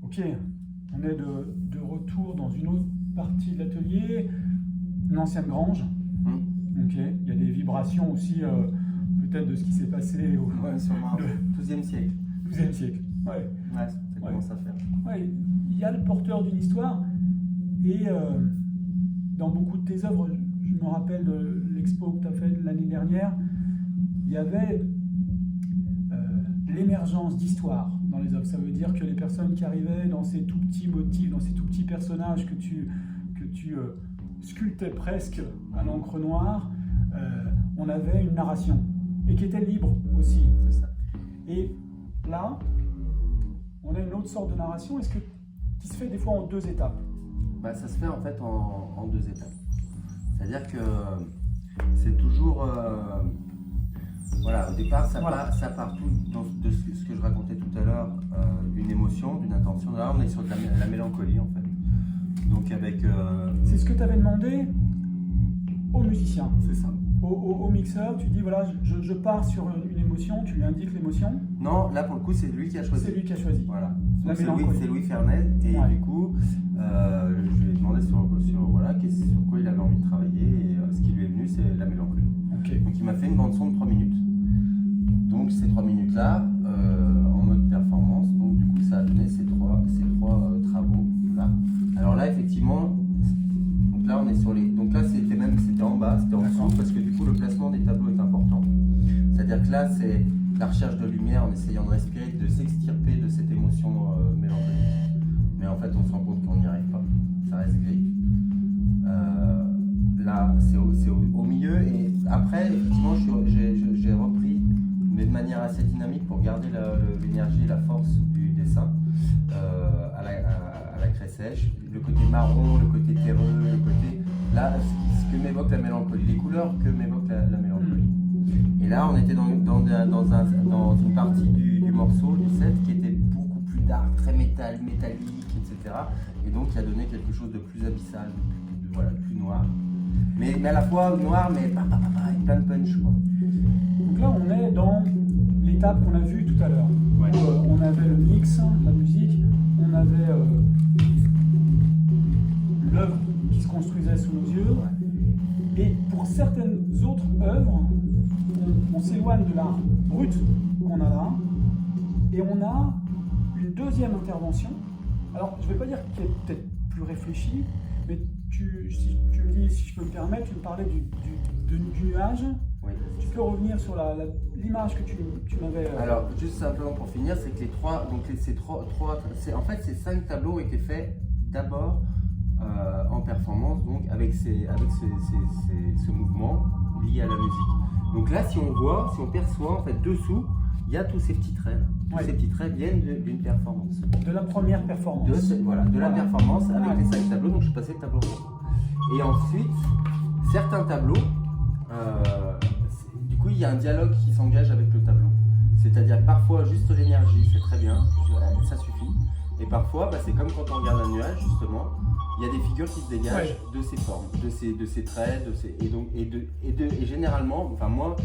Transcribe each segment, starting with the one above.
Ok, on est de retour dans une autre partie de l'atelier, une ancienne grange. Ok, il y a des vibrations aussi, peut-être de ce qui s'est passé au Ouais, sûrement. le 12e siècle. 12e siècle. Ouais. Ouais, ça commence à faire. Ouais, il y a le porteur d'une histoire, et dans beaucoup de tes œuvres, je me rappelle de l'expo que tu as faite l'année dernière, il y avait l'émergence d'histoire dans les œuvres. Ça veut dire que les personnes qui arrivaient dans ces tout petits motifs, dans ces tout petits personnages que tu sculptais presque à l'encre noire, on avait une narration, et qui était libre aussi. C'est ça. Et là, on a une autre sorte de narration, qui se fait des fois en deux étapes. Bah, ça se fait en fait en deux étapes. C'est-à-dire que c'est toujours... voilà, au départ, ça part tout de ce que je racontais tout à l'heure, d'une émotion, d'une intention. Là, on est sur de la mélancolie, en fait. Donc avec... C'est ce que tu avais demandé au musicien. C'est ça. Au mixeur, tu dis, voilà, je pars sur une émotion, tu lui indiques l'émotion. Non, là, pour le coup, c'est lui qui a choisi. C'est lui qui a choisi. Voilà. La C'est mélancolie. Louis Fernet, et Ouais. du coup, je lui ai demandé sur quoi il avait envie de travailler, et ce qui lui est venu, c'est la mélancolie. Ok. Donc il m'a fait une bande-son de 3 minutes. Donc ces 3 minutes-là, en mode performance, donc du coup ça a donné ces trois travaux-là. Alors là, effectivement, donc là on est sur les... Donc là c'était en bas, c'était en dessous, parce que du coup le placement des tableaux est important. C'est-à-dire que là c'est la recherche de lumière en essayant de respirer, de s'extirper de cette émotion mélancolique. Mais en fait on se rend compte qu'on n'y arrive pas, ça reste gris. Là c'est au milieu, et après effectivement j'ai repris, mais de manière assez dynamique pour garder l'énergie et la force du dessin à la craie sèche, le côté marron, le côté terreux, le côté... Là, ce que m'évoque la mélancolie, les couleurs que m'évoque la mélancolie. Et là, on était dans une partie du morceau, du set, qui était beaucoup plus dark, très métallique, etc. Et donc, qui a donné quelque chose de plus abyssal, de plus noir. Mais à la fois noir, mais avec plein de punch, quoi. Donc là, on est dans l'étape qu'on a vue tout à l'heure. Ouais. Où, on avait le mix, la musique, on avait l'œuvre qui se construisait sous nos yeux. Et pour certaines autres œuvres, on s'éloigne de l'art brut qu'on a là, et on a une deuxième intervention. Alors, je ne vais pas dire qu'elle est peut-être plus réfléchie, mais si tu me dis, si je peux me permettre, tu me parlais du nuage. Oui. Tu peux revenir sur l'image que tu m'avais... Alors, juste simplement pour finir, c'est que en fait, ces 5 tableaux ont été faits d'abord en performance, donc avec ce mouvement lié à la musique. Donc là, si on perçoit, en fait, dessous, il y a tous ces petits traits. Tous ces petits traits viennent d'une performance. De la première performance. La performance avec les 5 tableaux, donc je suis passé de tableau en tableau. Et ensuite, certains tableaux, du coup, il y a un dialogue qui s'engage avec le tableau. C'est-à-dire que parfois, juste l'énergie, c'est très bien, ça suffit. Et parfois, c'est comme quand on regarde un nuage, justement, il y a des figures qui se dégagent de ces formes, de ces traits, et généralement, enfin moi,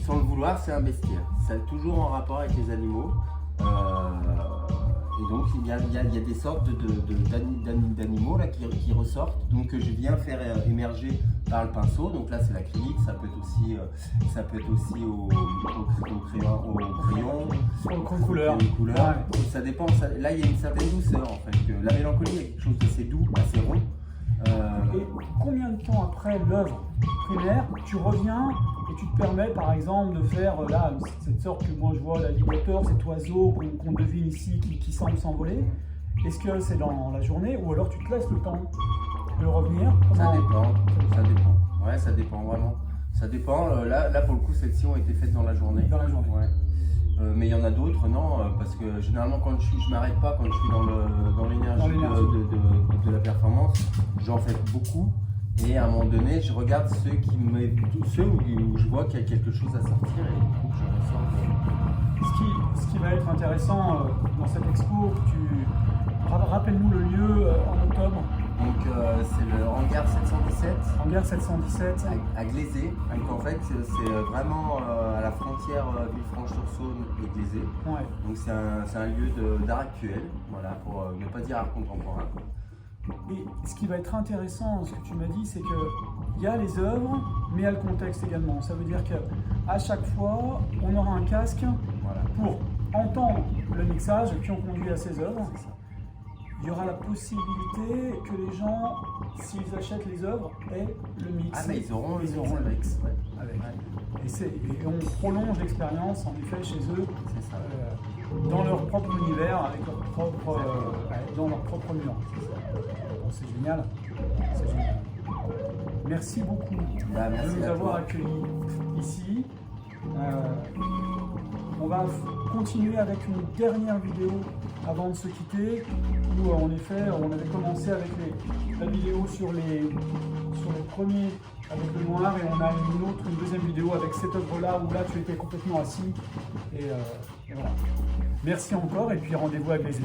sans le vouloir, c'est un bestiaire. C'est toujours en rapport avec les animaux. Et donc il y a des sortes d'animaux là qui ressortent, donc que je viens faire émerger par le pinceau. Donc là c'est l'acrylique, ça peut être aussi au crayon, aux couleurs. Ouais. Ça dépend. Là il y a une certaine douceur en fait. Que la mélancolie est quelque chose d'assez doux, assez rond. Et combien de temps après l'œuvre primaire, tu reviens et tu te permets par exemple de faire cette sorte que moi je vois, l'alligator, cet oiseau qu'on devine ici qui semble s'envoler. Est-ce que c'est dans la journée ou alors tu te laisses le temps de revenir? Ça dépend. Ouais, ça dépend vraiment. Ça dépend. Là pour le coup, cette session a été faite dans la journée. Dans la journée. Ouais. Mais il y en a d'autres, non, parce que généralement quand je m'arrête pas quand je suis dans l'énergie de la performance, j'en fais beaucoup, et à un moment donné je regarde ceux où je vois qu'il y a quelque chose à sortir, et du coup je ressors. Ce qui va être intéressant dans cette expo, rappelle-nous le lieu en octobre. Donc c'est le hangar 717 Hangar 717. à Glazé. Donc en fait c'est vraiment à la frontière Villefranche-sur-Saône et Glazé. Ouais. Donc c'est un lieu d'art actuel, voilà, pour ne pas dire art contemporain. Et ce qui va être intéressant, ce que tu m'as dit, c'est qu'il y a les œuvres, mais il y a le contexte également. Ça veut dire qu'à chaque fois, on aura un casque Voilà. pour entendre le mixage qui ont conduit à ces œuvres. C'est ça. Il y aura la possibilité que les gens, s'ils achètent les œuvres, aient le mix. Ah mais ils auront le mix ouais. avec. Ouais. Et on prolonge l'expérience, en effet, chez eux, C'est ça. dans leur propre univers, avec leur propre, dans leur propre nuance. Bon, c'est génial. C'est génial. Merci beaucoup Bah, merci de nous à avoir toi. accueillis ici. On va continuer avec une dernière vidéo avant de se quitter, où en effet on avait commencé avec la vidéo sur les premiers avec le noir, et on a une deuxième vidéo avec cette œuvre-là, où là tu étais complètement assis. Et voilà. Merci encore, et puis rendez-vous à Glazé.